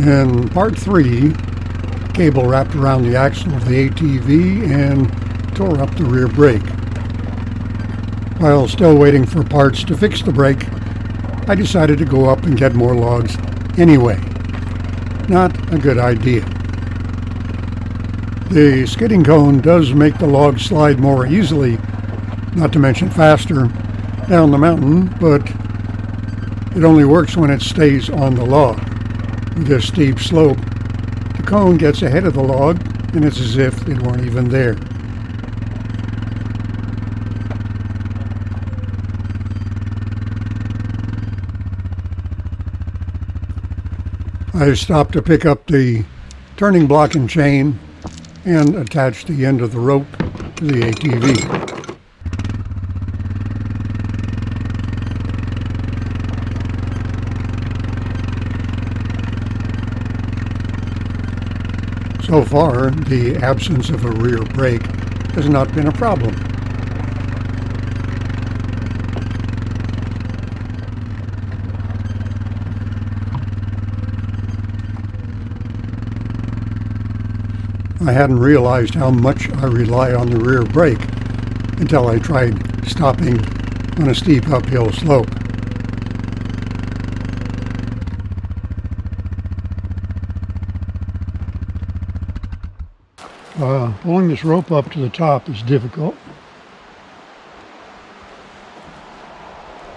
In part 3, cable wrapped around the axle of the ATV and tore up the rear brake. While still waiting for parts to fix the brake, I decided to go up and get more logs anyway. Not a good idea. The skidding cone does make the log slide more easily, not to mention faster, down the mountain, but it only works when it stays on the log. With this steep slope, the cone gets ahead of the log, and it's as if it weren't even there. I stopped to pick up the turning block and chain and attach the end of the rope to the ATV. So far, the absence of a rear brake has not been a problem. I hadn't realized how much I rely on the rear brake until I tried stopping on a steep uphill slope. Pulling this rope up to the top is difficult.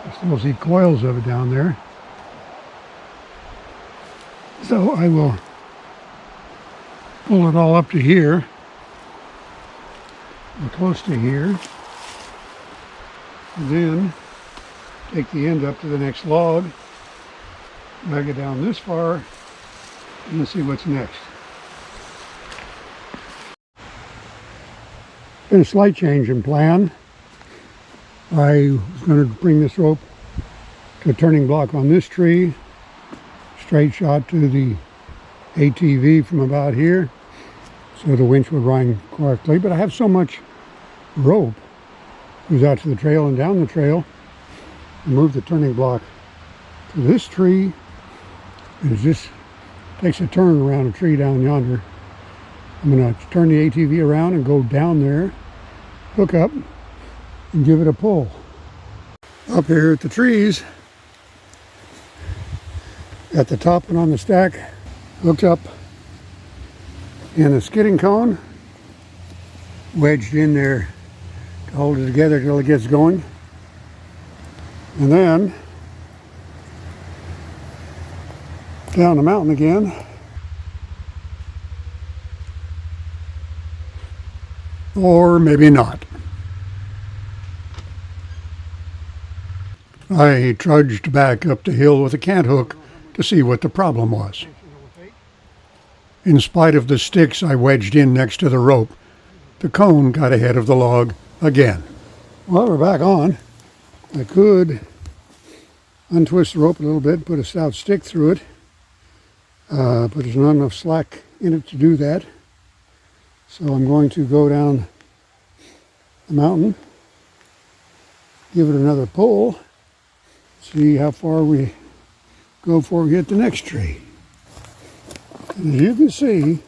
I still see coils of it down there. So I will pull it all up to here, or close to here, and then take the end up to the next log, drag it down this far, and let's see what's next. Been a slight change in plan. I was going to bring this rope to a turning block on this tree, straight shot to the ATV from about here, so the winch would run correctly. But I have so much rope, goes out to the trail and down the trail, and move the turning block to this tree, and it just takes a turn around a tree down yonder. I'm going to turn the ATV around and go down there, hook up, and give it a pull. Up here at the trees, got the top one on the stack, hooked up in a skidding cone, wedged in there to hold it together till it gets going. And then down the mountain again. Or maybe not. I trudged back up the hill with a cant hook to see what the problem was. In spite of the sticks I wedged in next to the rope, the cone got ahead of the log again. Well, we're back on. I could untwist the rope a little bit, put a stout stick through it, but there's not enough slack in it to do that. So I'm going to go down the mountain, give it another pull, see how far we go before we hit the next tree. And as you can see,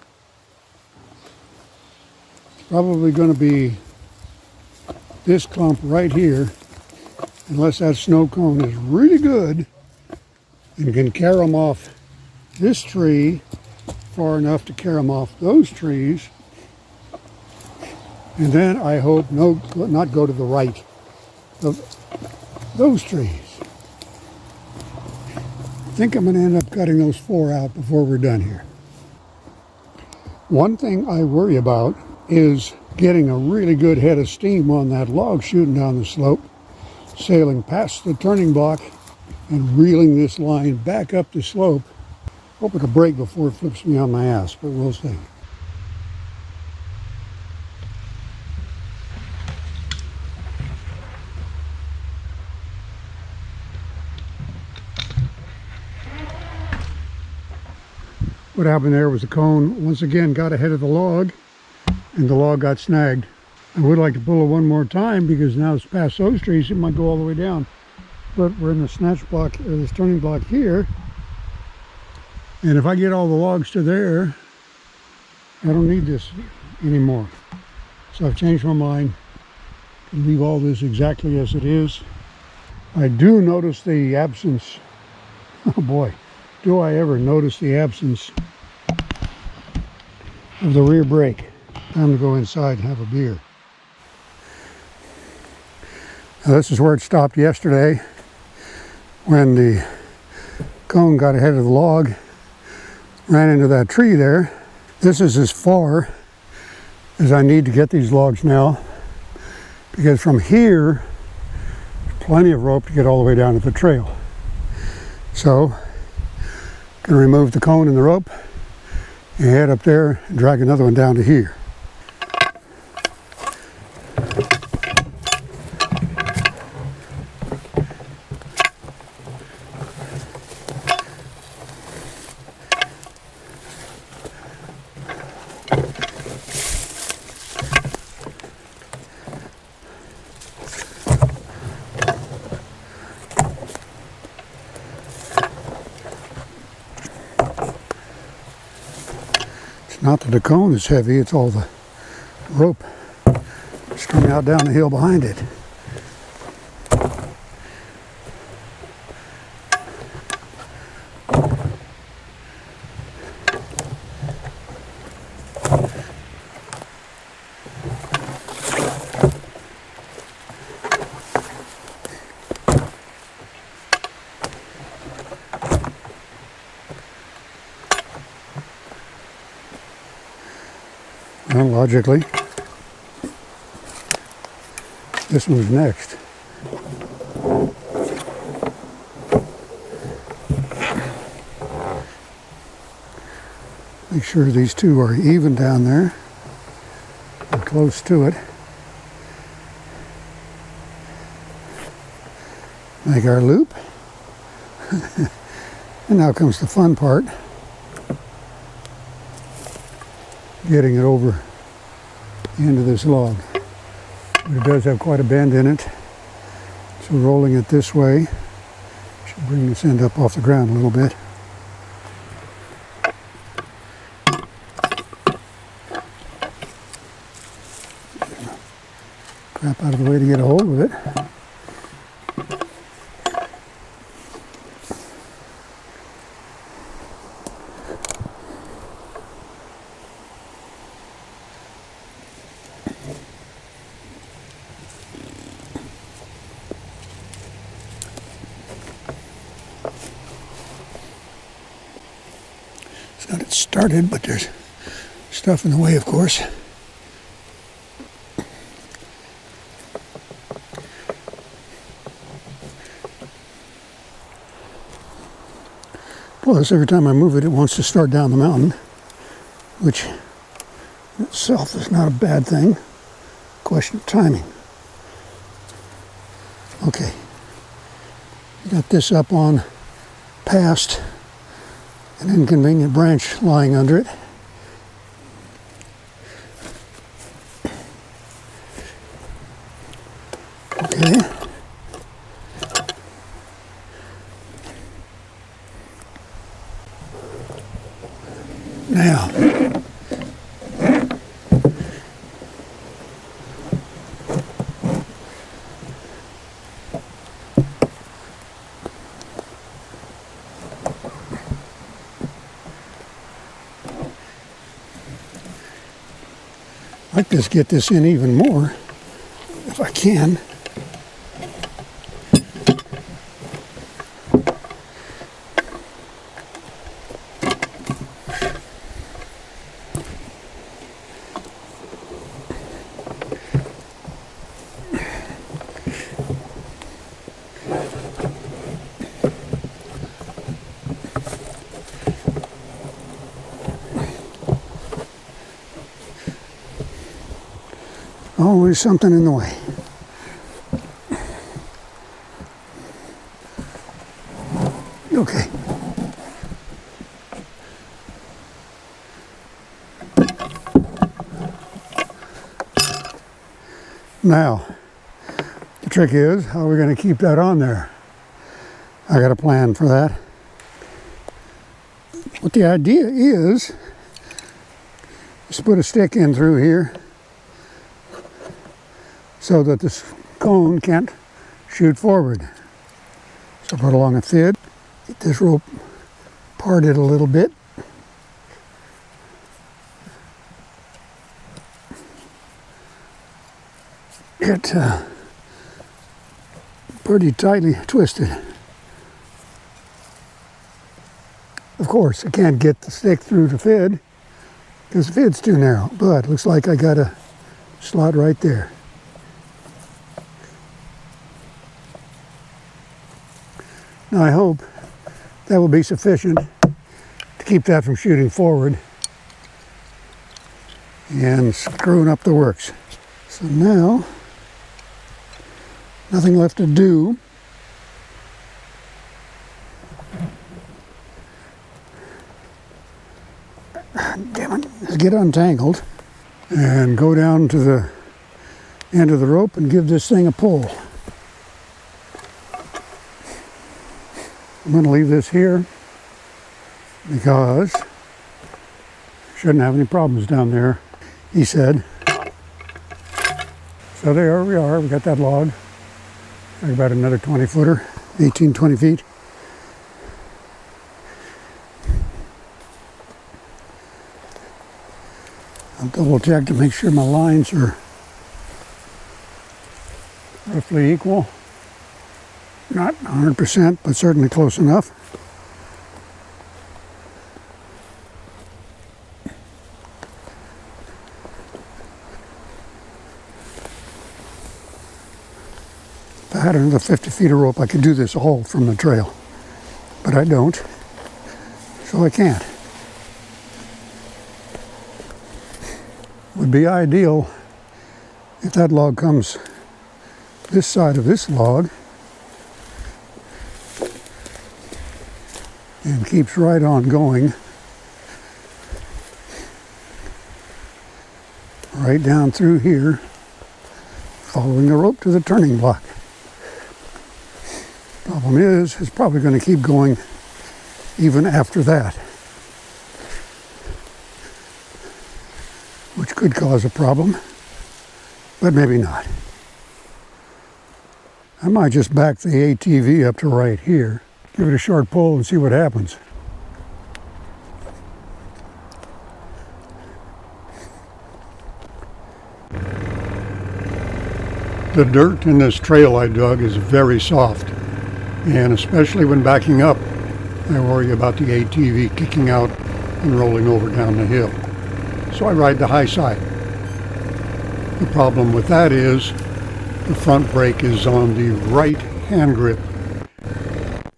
it's probably going to be this clump right here, unless that snow cone is really good and can carry them off this tree far enough to carry them off those trees. And then I hope not go to the right of those trees. I think I'm going to end up cutting those 4 out before we're done here. One thing I worry about is getting a really good head of steam on that log shooting down the slope, sailing past the turning block and reeling this line back up the slope. Hope it'll break before it flips me on my ass, but we'll see. What happened there was the cone once again got ahead of the log, and the log got snagged. I would like to pull it one more time because now it's past those trees, it might go all the way down. But we're in the snatch block, or this turning block here, And if I get all the logs to there, I don't need this anymore. So I've changed my mind to leave all this exactly as it is. I do notice the absence, oh boy, do I ever notice the absence of the rear brake. Time to go inside and have a beer. Now this is where it stopped yesterday when the cone got ahead of the log, ran into that tree there. This is as far as I need to get these logs now, because from here, there's plenty of rope to get all the way down to the trail. So, I'm gonna remove the cone and the rope and head up there and drag another one down to here. Not that the cone is heavy, it's all the rope strung out down the hill behind it. Well, logically, this one's next. Make sure these two are even down there, or close to it. Make our loop. And now comes the fun part. Getting it over the end of this log. But it does have quite a bend in it, so rolling it this way should bring this end up off the ground a little bit. Crap out of the way to get a hold of it. Got it started, but there's stuff in the way, of course. Plus, every time I move it, it wants to start down the mountain, which in itself is not a bad thing. Question of timing. Okay, got this up on past an inconvenient branch lying under it. Okay. Now, I'd like to get this in even more, if I can. Always something in the way. Okay. Now, the trick is, how are we going to keep that on there? I got a plan for that. What the idea is put a stick in through here so that this cone can't shoot forward. So put along a thread, get this rope parted a little bit. It pretty tightly twisted. Of course, I can't get the stick through the fid because the fid's too narrow, but looks like I got a slot right there. Now I hope that will be sufficient to keep that from shooting forward and screwing up the works. So now, nothing left to do. Damn it, let's get untangled and go down to the end of the rope and give this thing a pull. I'm going to leave this here because shouldn't have any problems down there, he said. So there we are, we got that log. Like about another 20 footer, 18, 20 feet. I'll double check to make sure my lines are roughly equal. Not 100%, but certainly close enough. If I had another 50 feet of rope, I could do this all from the trail. But I don't, so I can't. Would be ideal if that log comes this side of this log and keeps right on going right down through here, following the rope to the turning block. Problem is, it's probably going to keep going even after that, which could cause a problem, but maybe not. I might just back the ATV up to right here, give it a short pull and see what happens. The dirt in this trail I dug is very soft, and especially when backing up, I worry about the ATV kicking out and rolling over down the hill. So I ride the high side. The problem with that is the front brake is on the right hand grip,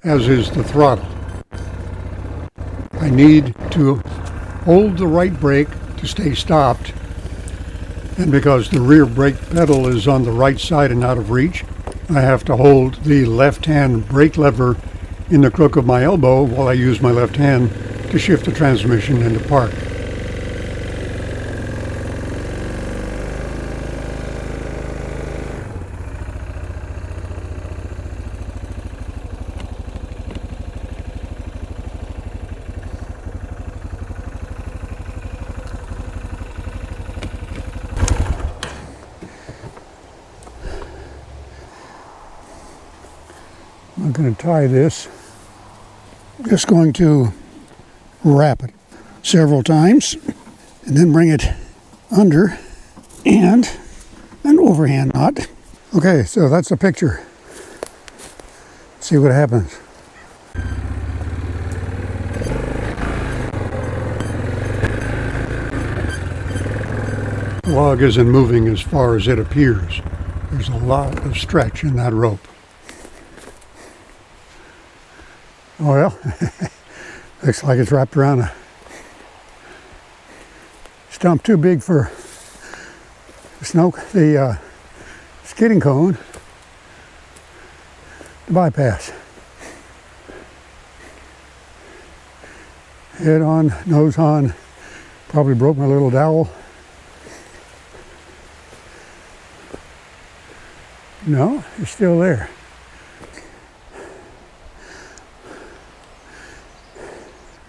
as is the throttle. I need to hold the right brake to stay stopped, and because the rear brake pedal is on the right side and out of reach, I have to hold the left hand brake lever in the crook of my elbow while I use my left hand to shift the transmission into park. I'm going to tie this. I'm just going to wrap it several times and then bring it under and an overhand knot. Okay, so that's the picture. Let's see what happens. The log isn't moving as far as it appears. There's a lot of stretch in that rope. Well, looks like it's wrapped around a stump too big for the skidding cone to bypass. Head on, nose on, probably broke my little dowel. No, it's still there.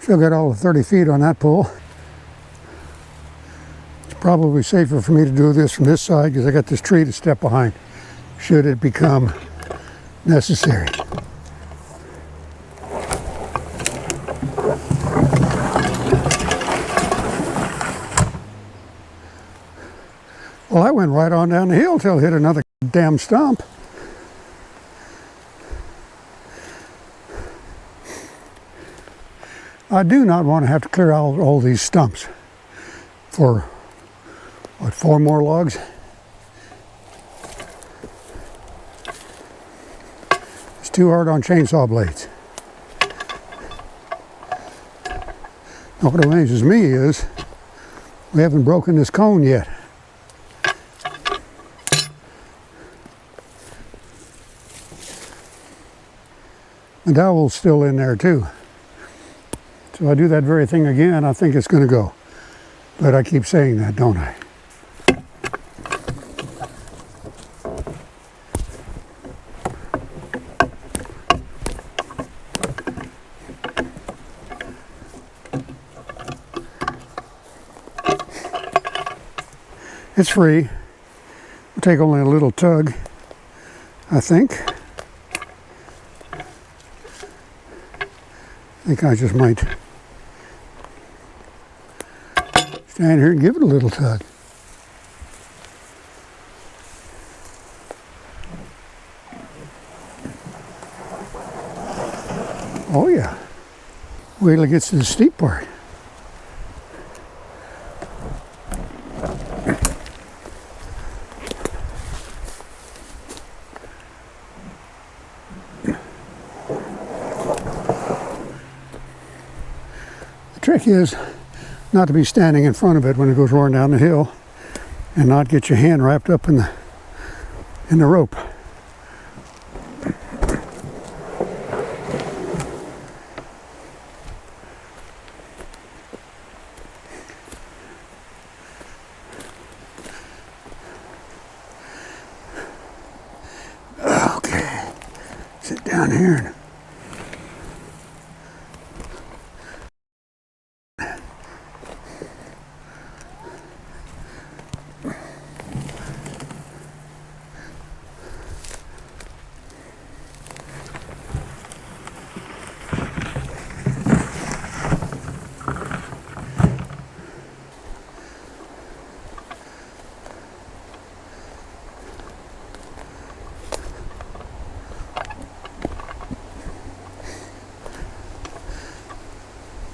So Still got all of 30 feet on that pole. It's probably safer for me to do this from this side because I got this tree to step behind should it become necessary. Well, I went right on down the hill till it hit another damn stump. I do not want to have to clear out all these stumps for, what, 4 more logs? It's too hard on chainsaw blades. Now, what amazes me is we haven't broken this cone yet. The dowel's still in there too. So I do that very thing again, I think it's going to go. But I keep saying that, don't I? It's free. It'll take only a little tug, I think. I think I just might stand here and give it a little tug. Oh yeah. Wait till it gets to the steep part. The trick is not to be standing in front of it when it goes roaring down the hill and not get your hand wrapped up in the rope. Okay, sit down here and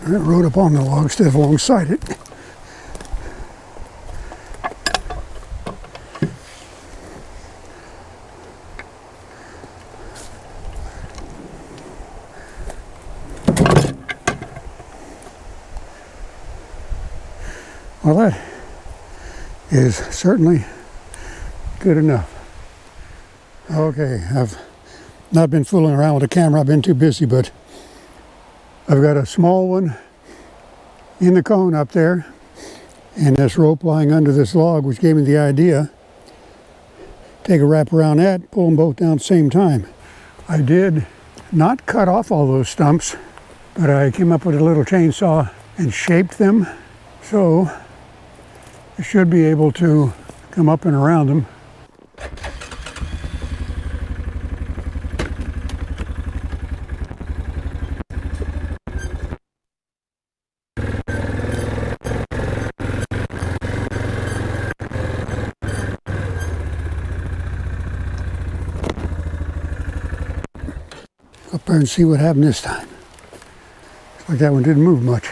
I rode up on the log instead of alongside it. Well, that is certainly good enough. Okay, I've not been fooling around with the camera. I've been too busy, but I've got a small one in the cone up there and this rope lying under this log, which gave me the idea. Take a wrap around that, pull them both down at the same time. I did not cut off all those stumps, but I came up with a little chainsaw and shaped them so I should be able to come up and around them. Up there and see what happened this time. Looks like that one didn't move much.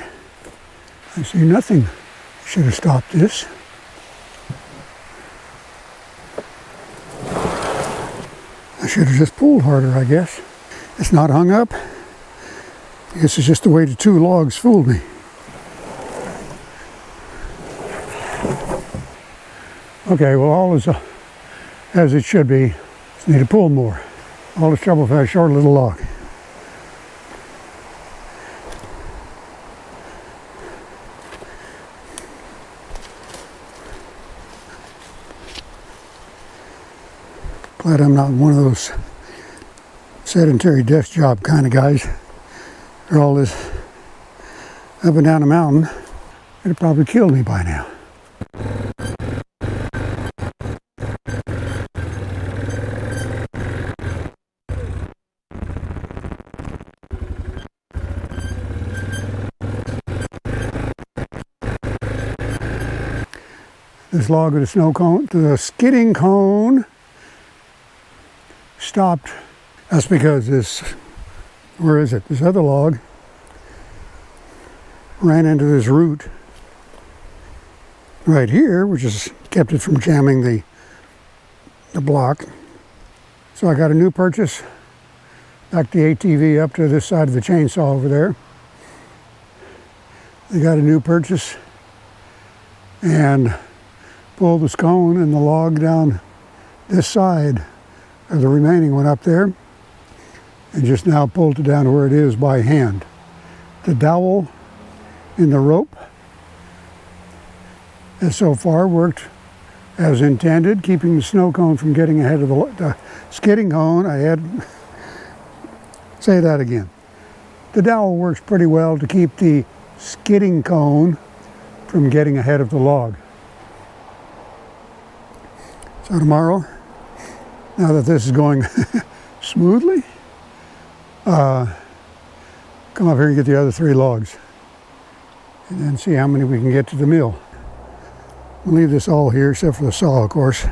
I see nothing. Should have stopped this. I should have just pulled harder, I guess. It's not hung up. I guess it's just the way the two logs fooled me. Okay, well, all is as it should be. Just need to pull more. All the trouble for that short little log. Glad I'm not one of those sedentary desk job kind of guys. Or all this up and down the mountain, it'd probably killed me by now. This log of the snow cone, the skidding cone, stopped. That's because this, where is it? This other log ran into this root right here, which has kept it from jamming the block. So I got a new purchase, backed the ATV up to this side of the chainsaw over there. They got a new purchase and pulled this cone and the log down this side of the remaining one up there, and just now pulled it down to where it is by hand. The dowel in the rope has so far worked as intended, keeping the snow cone from getting ahead of the skidding cone. Say that again. The dowel works pretty well to keep the skidding cone from getting ahead of the log. So tomorrow, now that this is going smoothly, come up here and get the other 3 logs and then see how many we can get to the mill. We'll leave this all here except for the saw, of course.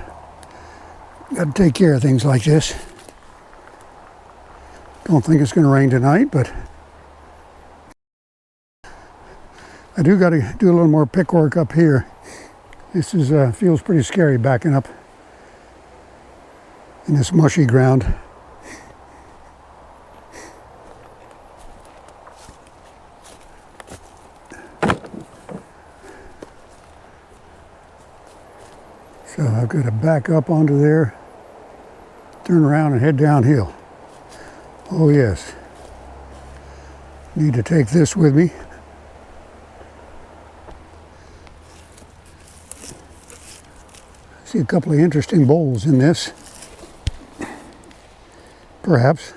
Got to take care of things like this. Don't think it's going to rain tonight, but I do got to do a little more pick work up here. This is feels pretty scary backing up in this mushy ground. So I've got to back up onto there, turn around and head downhill. Oh yes. Need to take this with me. See a couple of interesting bowls in this. Perhaps,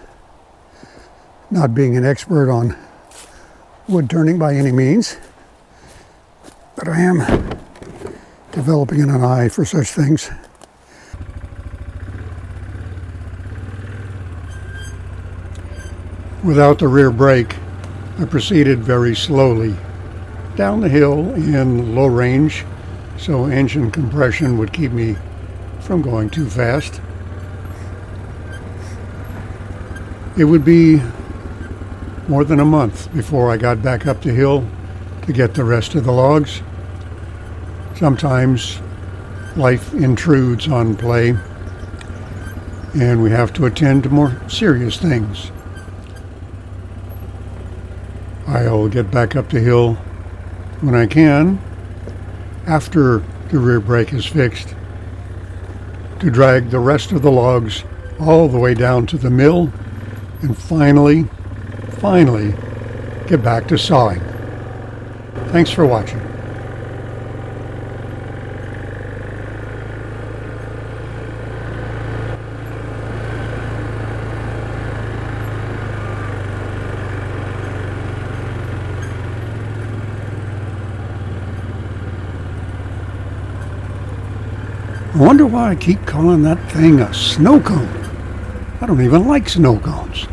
not being an expert on wood turning by any means, but I am developing an eye for such things. Without the rear brake, I proceeded very slowly down the hill in low range, so engine compression would keep me from going too fast. It would be more than a month before I got back up the hill to get the rest of the logs. Sometimes life intrudes on play, and we have to attend to more serious things. I'll get back up the hill when I can, after the rear brake is fixed, to drag the rest of the logs all the way down to the mill, and finally get back to sawing. Thanks for watching. I wonder why I keep calling that thing a snow cone. I don't even like snow cones.